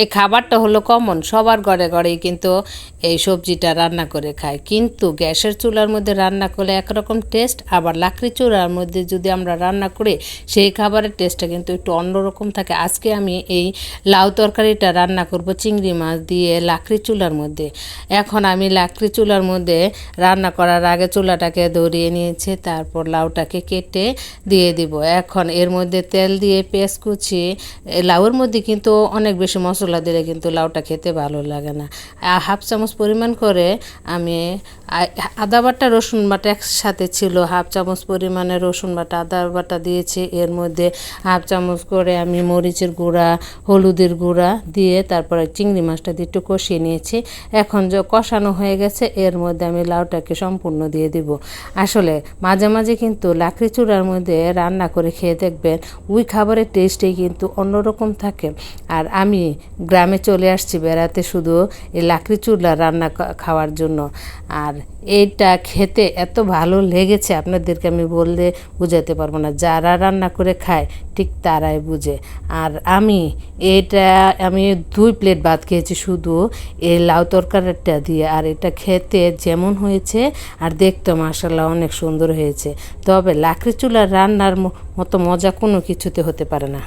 এই খাবারটা হলো কমন, সবার ঘরে ঘরেই কিন্তু এই সবজিটা রান্না করে খায়। কিন্তু গ্যাসের চুলার মধ্যে রান্না করলে একরকম টেস্ট, আবার লাকড়ি চুলার মধ্যে যদি আমরা রান্না করি সেই খাবারের টেস্টটা কিন্তু একটু অন্যরকম থাকে। আজকে আমি এই লাউ তরকারিটা রান্না করব চিংড়ি মাছ দিয়ে লাকড়ি চুলার মধ্যে। এখন আমি লাকড়ি চুলার মধ্যে রান্না করার আগে চুলাটাকে ধরিয়ে নিয়েছি, তারপর লাউটাকে কেটে দিয়ে দিব। এখন এর মধ্যে তেল দিয়ে পেঁয়াজ কুচি, লাউয়ের মধ্যে কিন্তু অনেক বেশি মশলা দিলে কিন্তু লাউটা খেতে ভালো লাগে না। হাফ চামচ পরিমাণ করে আমি আদা বাটা রসুন বাটা একসাথে ছিল, হাফ চামচ পরিমাণে রসুন বাটা আদা বাটা দিয়েছি। এর মধ্যে হাফ চামচ করে আমি মরিচের গুঁড়া, হলুদের গুঁড়া দিয়ে তারপরে চিংড়ি মাছটা দিয়ে একটু কষিয়ে নিয়েছি। এখন যে কষানো হয়ে গেছে এর মধ্যে আমি লাউটাকে সম্পূর্ণ দিয়ে দিব। আসলে মাঝে মাঝে কিন্তু লাকড়ি চুলার মধ্যে রান্না করে খেয়ে দেখবেন ওই খাবারের টেস্টেই কিন্তু অন্যরকম থাকে। আর আমি গ্রামে চলে আসছি বেড়াতে শুধু এই লাকড়ি চুলা রান্না খাওয়ার জন্য। আর এইটা খেতে এত ভালো লেগেছে আপনাদেরকে আমি বললে বোঝাতে পারবো না। যারা রান্না করে খায় ঠিক তারাই বুঝে। আর আমি আমি 2 প্লেট ভাত খেয়েছি শুধু এই লাউ তরকারিটা দিয়ে। আর এটা খেতে যেমন হয়েছে আর দেখতে মাশাআল্লাহ অনেক সুন্দর হয়েছে। তবে লাকড়ি চুলার রান্নার মতো মজা কোনো কিছুতে হতে পারে না।